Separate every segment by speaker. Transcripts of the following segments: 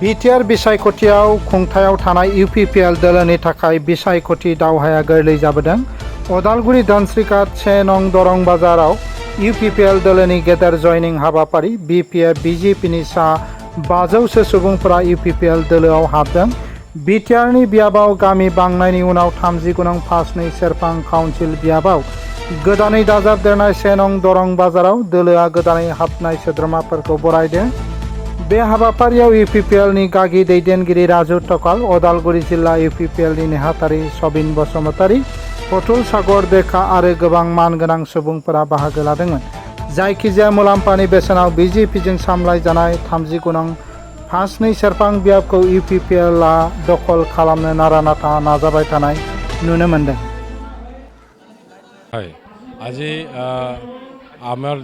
Speaker 1: BTR बिसायख'थियाव खुंथायाव थानाय इउपिपिएल दोलोनि थाखाय बिसायख'थि दावहाया गोरलै जाबोदों। अदालगुरि धनस्रिघाट 1 नं दरं बाजाराव इउपिपिएल दोलोनि गेदेर जयनिं हाबाफारि बिपिएफ बिजेपिनि सा 500सो सुबुंफोरा इउपिपिएल दोलोआव हाबदों। बिटिआरनि बियाबाव गामि बांनायनि उनाव 30 गोनां फासनै सेरफां काउन्सिल बियाबाव गोदानै दाजाबदेरनाय 1 नं दरं बाजाराव दोलोआ गोदानै हाबनाय सोद्रोमाफोरखौ बरायदों। बे हाबाफारियाव इउपिपिएलनि गागि दैदेनगिरि राजु टकाल, अदालगुरि जिल्ला इउपिपिएलनि नेहाथारि सबिन बसुमतारी, फथुल सागर देखा आरो गोबां मानगोनां सुबुंफोरा बाहागो लादोंमोन। जायखिजाया मुलाम्फानि बेसेनाव बिजेपिजों सामलायजानाय 30 गोनां फासनै सेरफां बियाबखौ इउपिपिएलआ दखल खालामनो नारा-नाथा नाजाबाय थानाय नुनो मोन्दों।
Speaker 2: আজি আমাৰ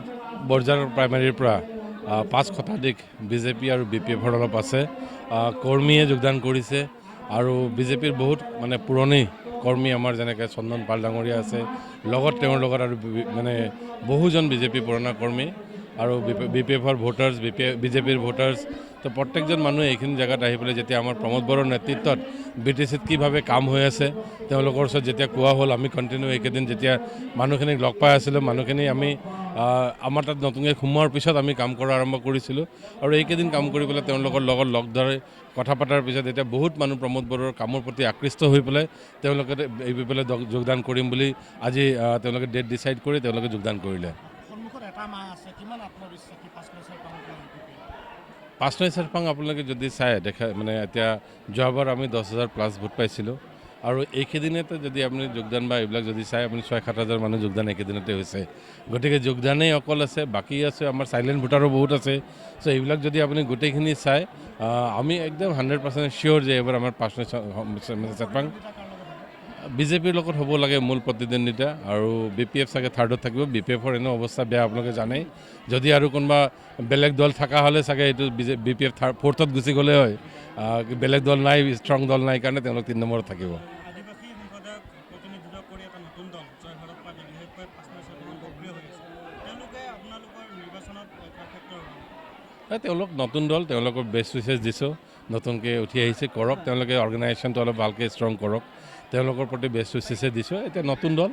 Speaker 2: বৰজাৰ প্ৰাইমাৰীৰ পৰা 5 শতাধিক বিজেপি আৰু বিপিএফৰ অলপ আছে কৰ্মীয়ে যোগদান কৰিছে আৰু বিজেপিৰ বহুত মানে পুৰণি কৰ্মী আমাৰ যেনেকৈ চন্দন পাল ডাঙৰীয়া আছে, লগত তেওঁৰ লগত আৰু মানে বহুজন বিজেপি পুৰণা কৰ্মী আৰু বিপিএফৰ ভোটাৰ্ছ, বিজেপিৰ ভোটাৰ্ছ, তো প্ৰত্যেকজন মানুহে এইখিনি জেগাত আহি পেলাই যেতিয়া আমাৰ প্ৰমোদ বড়োৰ নেতৃত্বত বিটিচিত কিভাৱে কাম হৈ আছে তেওঁলোকৰ ওচৰত যেতিয়া কোৱা হ'ল, আমি কণ্টিনিউ এইকেইদিন যেতিয়া মানুহখিনিক লগ পাই আছিলোঁ, মানুহখিনি আমি আমাৰ তাত নতুনকৈ সোমোৱাৰ পিছত আমি কাম কৰা আৰম্ভ কৰিছিলোঁ আৰু এইকেইদিন কাম কৰি পেলাই তেওঁলোকৰ লগত লগ ধৰি কথা পতাৰ পিছত এতিয়া বহুত মানুহ প্ৰমোদ বড়োৰ কামৰ প্ৰতি আকৃষ্ট হৈ পেলাই তেওঁলোকে এইবিলাক যোগদান কৰিম বুলি আজি তেওঁলোকে ডেট ডিচাইড কৰি তেওঁলোকে যোগদান কৰিলে। 5 চেৰফাং আপোনালোকে যদি চাই দেখা মানে এতিয়া যোৱাবাৰ আমি 10,000+ ভোট পাইছিলোঁ আৰু এইকেইদিনতে যদি আপুনি যোগদান বা এইবিলাক যদি চাই আপুনি 6-7 হাজাৰ মানুহ যোগদান এইকেইদিনতে হৈছে। গতিকে যোগদানেই অকল আছে, বাকী আছে আমাৰ চাইলেণ্ট ভোটাৰো বহুত আছে। চ' এইবিলাক যদি আপুনি গোটেইখিনি চাই আমি একদম 100% চিয়'ৰ যে এইবাৰ আমাৰ 5 চেৰফাং বিজেপিৰ লগত হ'ব লাগে মূল প্ৰতিদ্বন্দ্বিতা আৰু বিপিএফ চাগে থাৰ্ডত থাকিব। বিপিএফৰ এনেও অৱস্থা বেয়া আপোনালোকে জানেই, যদি আৰু কোনোবা বেলেগ দল থকা হ'লে চাগে এইটো বিপিএফ ফ'ৰ্থত গুচি গ'লে হয়। বেলেগ দল নাই, ষ্ট্ৰং দল নাই কাৰণে তেওঁলোক 3 নম্বৰত থাকিব। তেওঁলোক নতুন দল, তেওঁলোকৰ বেষ্ট উইচেছ দিছোঁ, নতুনকৈ উঠি আহিছে, কৰক তেওঁলোকে অৰ্গেনাইজেশ্যনটো অলপ ভালকৈ ষ্ট্ৰং কৰক, তেওঁলোকৰ প্ৰতি বেষ্ট উইচেছে দিছোঁ। এতিয়া নতুন দল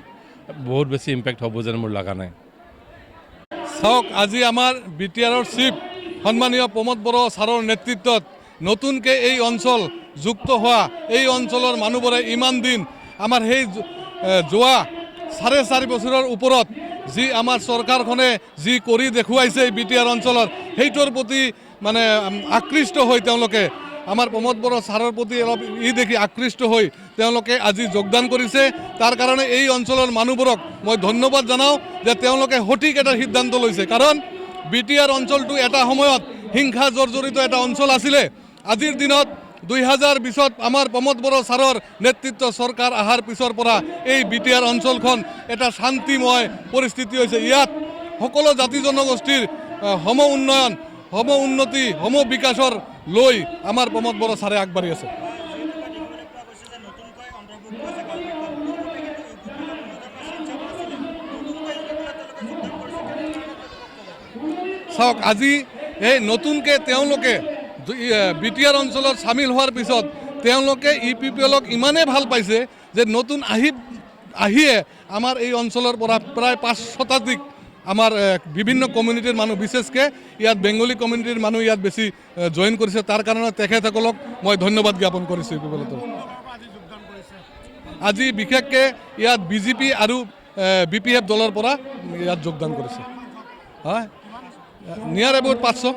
Speaker 2: বহুত বেছি ইম্পেক্ট হ'ব যেন মোৰ লগা নাই।
Speaker 3: চাওক, আজি আমাৰ বিটিআৰৰ চিফ সন্মানীয় প্ৰমোদ বড়ো ছাৰৰ নেতৃত্বত নতুনকৈ এই অঞ্চল যুক্ত হোৱা এই অঞ্চলৰ মানুহবোৰে ইমান দিন আমাৰ সেই যোৱা 4.5 বছৰৰ ওপৰত যি আমাৰ চৰকাৰখনে যি কৰি দেখুৱাইছে এই বিটিআৰ অঞ্চলত, সেইটোৰ প্ৰতি মানে আকৃষ্ট হৈ তেওঁলোকে আমাৰ প্ৰমোদ বড়ো ছাৰৰ প্ৰতি অলপ দেখি আকৃষ্ট হৈ তেওঁলোকে আজি যোগদান কৰিছে। তাৰ কাৰণে এই অঞ্চলৰ মানুহবোৰক মই ধন্যবাদ জনাওঁ যে তেওঁলোকে সঠিক এটা সিদ্ধান্ত লৈছে। কাৰণ বিটিআৰ অঞ্চলটো এটা সময়ত হিংসা জৰ্জৰিত এটা অঞ্চল আছিলে। আজিৰ দিনত 2020ত আমাৰ প্ৰমোদ বড়ো ছাৰৰ নেতৃত্ব চৰকাৰ অহাৰ পিছৰ পৰা এই বিটিআৰ অঞ্চলখন এটা শান্তিময় পৰিস্থিতি হৈছে। ইয়াত সকলো জাতি জনগোষ্ঠীৰ সম উন্নয়ন, সম উন্নতি, সম বিকাশৰ লৈ আমাৰ প্ৰমোদ বড়ো ছাৰে আগবাঢ়ি আছে। চাওক, আজি এই নতুনকৈ তেওঁলোকে বিটিআৰ অঞ্চলত চামিল হোৱাৰ পিছত তেওঁলোকে ইউপিপিএলক ইমানেই ভাল পাইছে যে নতুন আহিয়ে আমাৰ এই অঞ্চলৰ পৰা প্ৰায় 5 শতাধিক আমাৰ বিভিন্ন কমিউনিটিৰ মানুহ, বিশেষকৈ ইয়াত বেংগলী কমিউনিটিৰ মানুহ ইয়াত বেছি জইন কৰিছে। তাৰ কাৰণে তেখেতসকলক মই ধন্যবাদ জ্ঞাপন কৰিছোঁ। আজি বিশেষকৈ ইয়াত বিজেপি আৰু বিপিএফ দলৰ পৰা ইয়াত যোগদান কৰিছে। হয়, নিয়াৰ এবাউট 500।